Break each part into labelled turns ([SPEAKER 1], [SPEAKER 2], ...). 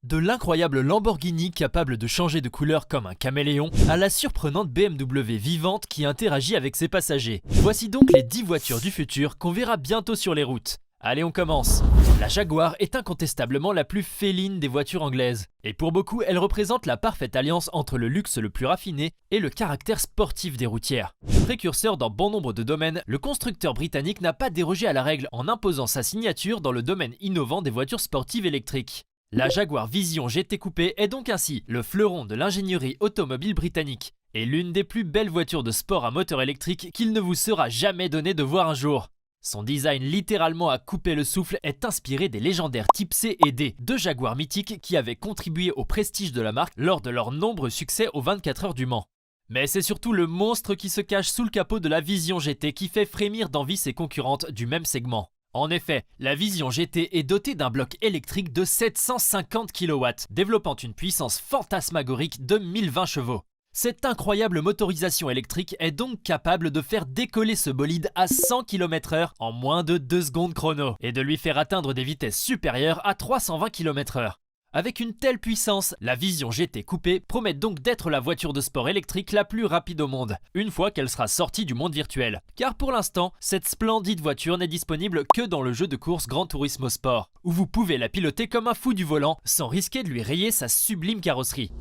[SPEAKER 1] De l'incroyable Lamborghini capable de changer de couleur comme un caméléon à la surprenante BMW vivante qui interagit avec ses passagers. Voici donc les 10 voitures du futur qu'on verra bientôt sur les routes. Allez, on commence. La Jaguar est incontestablement la plus féline des voitures anglaises. Et pour beaucoup, elle représente la parfaite alliance entre le luxe le plus raffiné et le caractère sportif des routières. Précurseur dans bon nombre de domaines, le constructeur britannique n'a pas dérogé à la règle en imposant sa signature dans le domaine innovant des voitures sportives électriques. La Jaguar Vision GT Coupé est donc ainsi le fleuron de l'ingénierie automobile britannique et l'une des plus belles voitures de sport à moteur électrique qu'il ne vous sera jamais donné de voir un jour. Son design littéralement à couper le souffle est inspiré des légendaires Type C et D, deux Jaguars mythiques qui avaient contribué au prestige de la marque lors de leurs nombreux succès aux 24 heures du Mans. Mais c'est surtout le monstre qui se cache sous le capot de la Vision GT qui fait frémir d'envie ses concurrentes du même segment. En effet, la Vision GT est dotée d'un bloc électrique de 750 kW, développant une puissance fantasmagorique de 1020 chevaux. Cette incroyable motorisation électrique est donc capable de faire décoller ce bolide à 100 km/h en moins de 2 secondes chrono et de lui faire atteindre des vitesses supérieures à 320 km/h. Avec une telle puissance, la Vision GT Coupé promet donc d'être la voiture de sport électrique la plus rapide au monde, une fois qu'elle sera sortie du monde virtuel. Car pour l'instant, cette splendide voiture n'est disponible que dans le jeu de course Gran Turismo Sport, où vous pouvez la piloter comme un fou du volant sans risquer de lui rayer sa sublime carrosserie.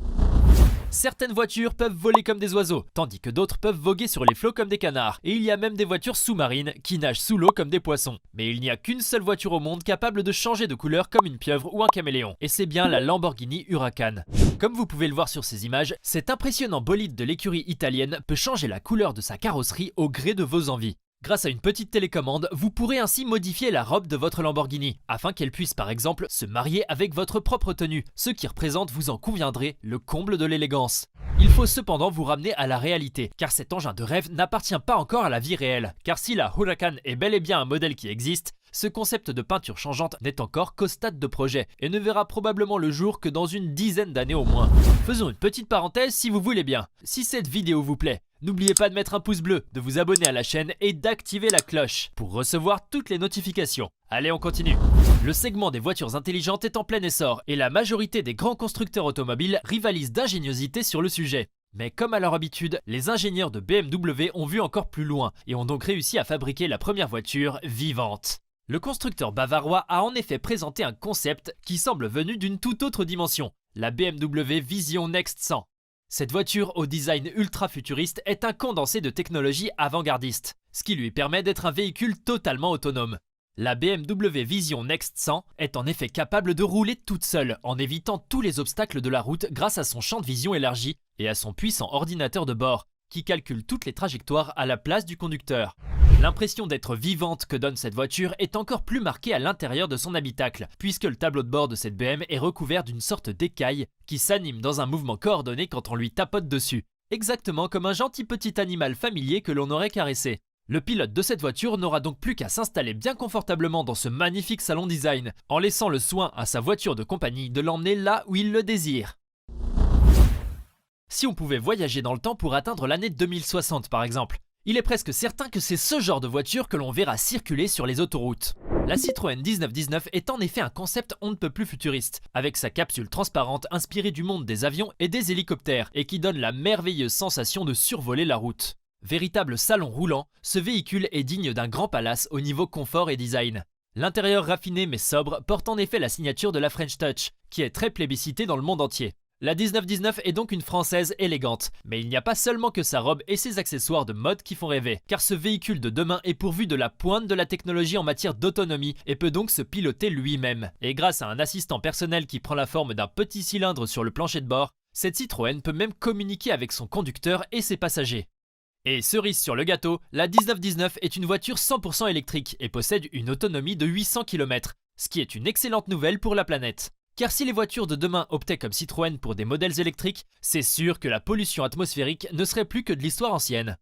[SPEAKER 1] Certaines voitures peuvent voler comme des oiseaux, tandis que d'autres peuvent voguer sur les flots comme des canards. Et il y a même des voitures sous-marines qui nagent sous l'eau comme des poissons. Mais il n'y a qu'une seule voiture au monde capable de changer de couleur comme une pieuvre ou un caméléon. Et c'est bien la Lamborghini Huracan. Comme vous pouvez le voir sur ces images, cet impressionnant bolide de l'écurie italienne peut changer la couleur de sa carrosserie au gré de vos envies. Grâce à une petite télécommande, vous pourrez ainsi modifier la robe de votre Lamborghini, afin qu'elle puisse par exemple se marier avec votre propre tenue, ce qui représente, vous en conviendrez, le comble de l'élégance. Il faut cependant vous ramener à la réalité, car cet engin de rêve n'appartient pas encore à la vie réelle, car si la Huracan est bel et bien un modèle qui existe, ce concept de peinture changeante n'est encore qu'au stade de projet et ne verra probablement le jour que dans une dizaine d'années au moins. Faisons une petite parenthèse si vous voulez bien. Si cette vidéo vous plaît, n'oubliez pas de mettre un pouce bleu, de vous abonner à la chaîne et d'activer la cloche pour recevoir toutes les notifications. Allez, on continue. Le segment des voitures intelligentes est en plein essor et la majorité des grands constructeurs automobiles rivalisent d'ingéniosité sur le sujet. Mais comme à leur habitude, les ingénieurs de BMW ont vu encore plus loin et ont donc réussi à fabriquer la première voiture vivante. Le constructeur bavarois a en effet présenté un concept qui semble venu d'une toute autre dimension, la BMW Vision Next 100. Cette voiture au design ultra futuriste est un condensé de technologie avant-gardiste, ce qui lui permet d'être un véhicule totalement autonome. La BMW Vision Next 100 est en effet capable de rouler toute seule en évitant tous les obstacles de la route grâce à son champ de vision élargi et à son puissant ordinateur de bord qui calcule toutes les trajectoires à la place du conducteur. L'impression d'être vivante que donne cette voiture est encore plus marquée à l'intérieur de son habitacle, puisque le tableau de bord de cette BM est recouvert d'une sorte d'écaille qui s'anime dans un mouvement coordonné quand on lui tapote dessus, exactement comme un gentil petit animal familier que l'on aurait caressé. Le pilote de cette voiture n'aura donc plus qu'à s'installer bien confortablement dans ce magnifique salon design, en laissant le soin à sa voiture de compagnie de l'emmener là où il le désire. Si on pouvait voyager dans le temps pour atteindre l'année 2060 par exemple, il est presque certain que c'est ce genre de voiture que l'on verra circuler sur les autoroutes. La Citroën 1919 est en effet un concept on ne peut plus futuriste, avec sa capsule transparente inspirée du monde des avions et des hélicoptères et qui donne la merveilleuse sensation de survoler la route. Véritable salon roulant, ce véhicule est digne d'un grand palace au niveau confort et design. L'intérieur raffiné mais sobre porte en effet la signature de la French Touch, qui est très plébiscitée dans le monde entier. La 1919 est donc une française élégante, mais il n'y a pas seulement que sa robe et ses accessoires de mode qui font rêver, car ce véhicule de demain est pourvu de la pointe de la technologie en matière d'autonomie et peut donc se piloter lui-même. Et grâce à un assistant personnel qui prend la forme d'un petit cylindre sur le plancher de bord, cette Citroën peut même communiquer avec son conducteur et ses passagers. Et cerise sur le gâteau, la 1919 est une voiture 100% électrique et possède une autonomie de 800 km, ce qui est une excellente nouvelle pour la planète. Car si les voitures de demain optaient comme Citroën pour des modèles électriques, c'est sûr que la pollution atmosphérique ne serait plus que de l'histoire ancienne.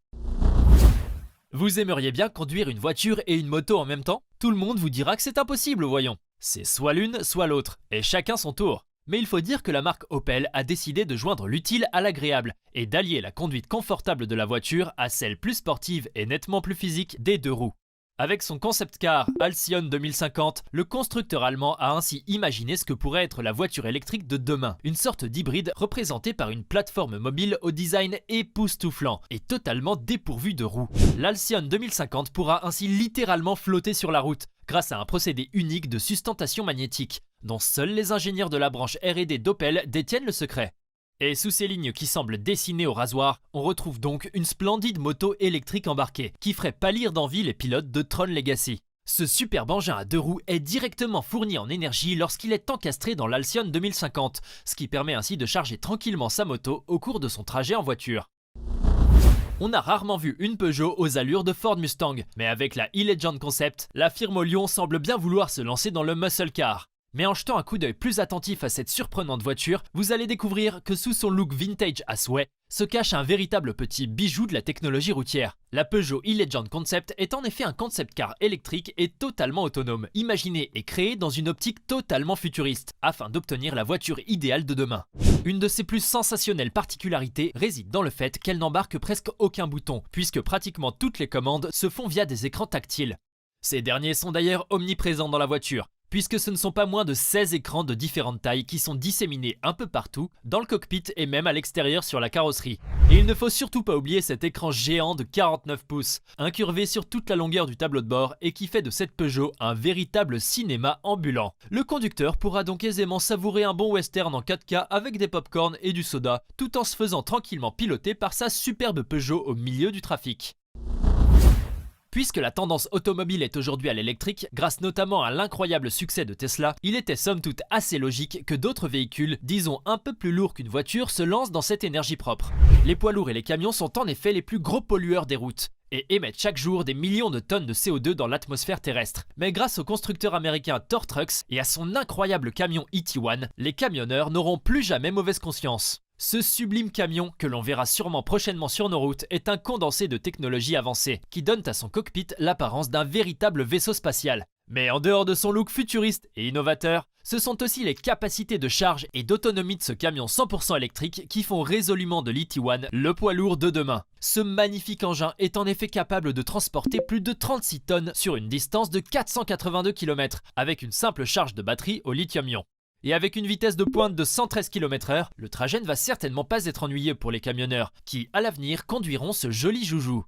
[SPEAKER 1] Vous aimeriez bien conduire une voiture et une moto en même temps? Tout le monde vous dira que c'est impossible, voyons. C'est soit l'une, soit l'autre, et chacun son tour. Mais il faut dire que la marque Opel a décidé de joindre l'utile à l'agréable et d'allier la conduite confortable de la voiture à celle plus sportive et nettement plus physique des deux roues. Avec son concept car Halcyon 2050, le constructeur allemand a ainsi imaginé ce que pourrait être la voiture électrique de demain, une sorte d'hybride représentée par une plateforme mobile au design époustouflant et totalement dépourvue de roues. L'Halcyon 2050 pourra ainsi littéralement flotter sur la route grâce à un procédé unique de sustentation magnétique, dont seuls les ingénieurs de la branche R&D d'Opel détiennent le secret. Et sous ces lignes qui semblent dessinées au rasoir, on retrouve donc une splendide moto électrique embarquée qui ferait pâlir d'envie les pilotes de Tron Legacy. Ce superbe engin à 2 roues est directement fourni en énergie lorsqu'il est encastré dans l'Halcyon 2050, ce qui permet ainsi de charger tranquillement sa moto au cours de son trajet en voiture. On a rarement vu une Peugeot aux allures de Ford Mustang, mais avec la e-Legend Concept, la firme au Lyon semble bien vouloir se lancer dans le muscle car. Mais en jetant un coup d'œil plus attentif à cette surprenante voiture, vous allez découvrir que sous son look vintage à souhait, se cache un véritable petit bijou de la technologie routière. La Peugeot e-Legend Concept est en effet un concept car électrique et totalement autonome, imaginé et créé dans une optique totalement futuriste, afin d'obtenir la voiture idéale de demain. Une de ses plus sensationnelles particularités réside dans le fait qu'elle n'embarque presque aucun bouton, puisque pratiquement toutes les commandes se font via des écrans tactiles. Ces derniers sont d'ailleurs omniprésents dans la voiture, puisque ce ne sont pas moins de 16 écrans de différentes tailles qui sont disséminés un peu partout, dans le cockpit et même à l'extérieur sur la carrosserie. Et il ne faut surtout pas oublier cet écran géant de 49 pouces, incurvé sur toute la longueur du tableau de bord et qui fait de cette Peugeot un véritable cinéma ambulant. Le conducteur pourra donc aisément savourer un bon western en 4K avec des pop-corn et du soda, tout en se faisant tranquillement piloter par sa superbe Peugeot au milieu du trafic. Puisque la tendance automobile est aujourd'hui à l'électrique, grâce notamment à l'incroyable succès de Tesla, il était somme toute assez logique que d'autres véhicules, disons un peu plus lourds qu'une voiture, se lancent dans cette énergie propre. Les poids lourds et les camions sont en effet les plus gros pollueurs des routes et émettent chaque jour des millions de tonnes de CO2 dans l'atmosphère terrestre. Mais grâce au constructeur américain Thor Trucks et à son incroyable camion ET1, les camionneurs n'auront plus jamais mauvaise conscience. Ce sublime camion, que l'on verra sûrement prochainement sur nos routes, est un condensé de technologies avancées, qui donne à son cockpit l'apparence d'un véritable vaisseau spatial. Mais en dehors de son look futuriste et innovateur, ce sont aussi les capacités de charge et d'autonomie de ce camion 100% électrique qui font résolument de l'ET1 le poids lourd de demain. Ce magnifique engin est en effet capable de transporter plus de 36 tonnes sur une distance de 482 km, avec une simple charge de batterie au lithium-ion. Et avec une vitesse de pointe de 113 km/h, le trajet ne va certainement pas être ennuyeux pour les camionneurs, qui, à l'avenir, conduiront ce joli joujou.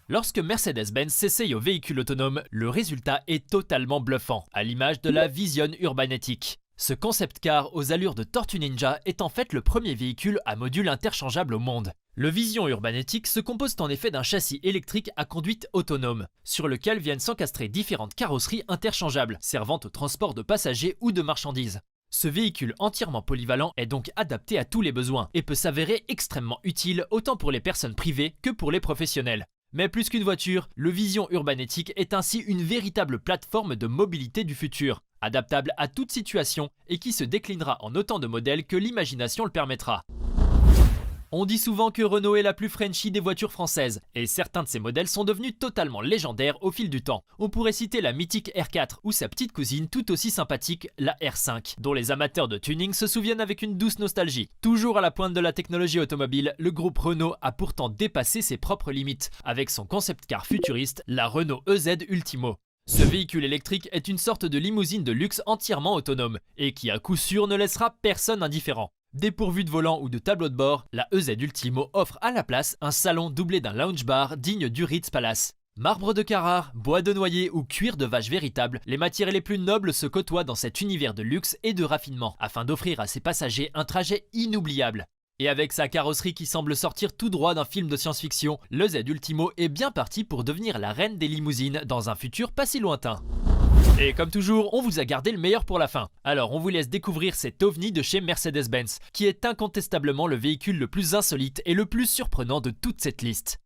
[SPEAKER 1] Lorsque Mercedes-Benz s'essaye au véhicule autonome, le résultat est totalement bluffant, à l'image de la Vision Urbanetic. Ce concept car aux allures de Tortue Ninja est en fait le premier véhicule à module interchangeable au monde. Le Vision Urbanetic se compose en effet d'un châssis électrique à conduite autonome, sur lequel viennent s'encastrer différentes carrosseries interchangeables, servant au transport de passagers ou de marchandises. Ce véhicule entièrement polyvalent est donc adapté à tous les besoins et peut s'avérer extrêmement utile autant pour les personnes privées que pour les professionnels. Mais plus qu'une voiture, le Vision Urbanetic est ainsi une véritable plateforme de mobilité du futur, adaptable à toute situation et qui se déclinera en autant de modèles que l'imagination le permettra. On dit souvent que Renault est la plus Frenchy des voitures françaises, et certains de ces modèles sont devenus totalement légendaires au fil du temps. On pourrait citer la mythique R4 ou sa petite cousine tout aussi sympathique, la R5, dont les amateurs de tuning se souviennent avec une douce nostalgie. Toujours à la pointe de la technologie automobile, le groupe Renault a pourtant dépassé ses propres limites, avec son concept car futuriste, la Renault EZ Ultimo. Ce véhicule électrique est une sorte de limousine de luxe entièrement autonome, et qui à coup sûr ne laissera personne indifférent. Dépourvu de volant ou de tableau de bord, la EZ Ultimo offre à la place un salon doublé d'un lounge bar digne du Ritz Palace. Marbre de Carrare, bois de noyer ou cuir de vache véritable, les matières les plus nobles se côtoient dans cet univers de luxe et de raffinement, afin d'offrir à ses passagers un trajet inoubliable. Et avec sa carrosserie qui semble sortir tout droit d'un film de science-fiction, le Z Ultimo est bien parti pour devenir la reine des limousines dans un futur pas si lointain. Et comme toujours, on vous a gardé le meilleur pour la fin. Alors on vous laisse découvrir cet ovni de chez Mercedes-Benz, qui est incontestablement le véhicule le plus insolite et le plus surprenant de toute cette liste.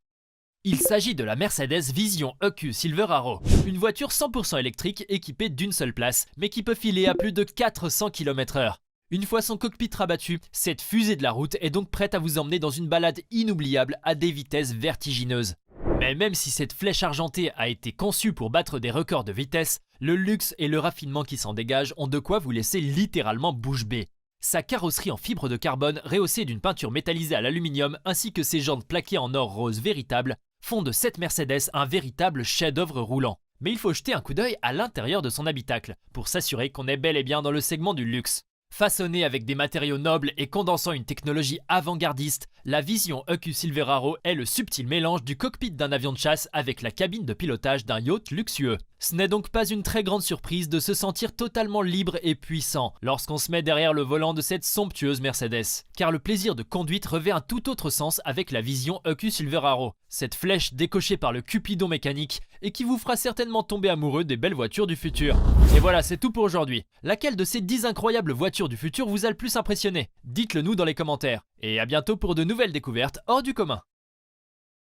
[SPEAKER 1] Il s'agit de la Mercedes Vision EQ Silver Arrow, une voiture 100% électrique équipée d'une seule place, mais qui peut filer à plus de 400 km/h. Une fois son cockpit rabattu, cette fusée de la route est donc prête à vous emmener dans une balade inoubliable à des vitesses vertigineuses. Mais même si cette flèche argentée a été conçue pour battre des records de vitesse, le luxe et le raffinement qui s'en dégagent ont de quoi vous laisser littéralement bouche bée. Sa carrosserie en fibre de carbone rehaussée d'une peinture métallisée à l'aluminium ainsi que ses jantes plaquées en or rose véritable font de cette Mercedes un véritable chef-d'œuvre roulant. Mais il faut jeter un coup d'œil à l'intérieur de son habitacle pour s'assurer qu'on est bel et bien dans le segment du luxe. Façonnée avec des matériaux nobles et condensant une technologie avant-gardiste, la Vision EQ Silverado est le subtil mélange du cockpit d'un avion de chasse avec la cabine de pilotage d'un yacht luxueux. Ce n'est donc pas une très grande surprise de se sentir totalement libre et puissant lorsqu'on se met derrière le volant de cette somptueuse Mercedes. Car le plaisir de conduite revêt un tout autre sens avec la Vision EQ Silverado, cette flèche décochée par le Cupidon mécanique et qui vous fera certainement tomber amoureux des belles voitures du futur. Et voilà, c'est tout pour aujourd'hui. Laquelle de ces 10 incroyables voitures du futur vous a le plus impressionné? Dites-le nous dans les commentaires. Et à bientôt pour de nouvelles découvertes hors du commun.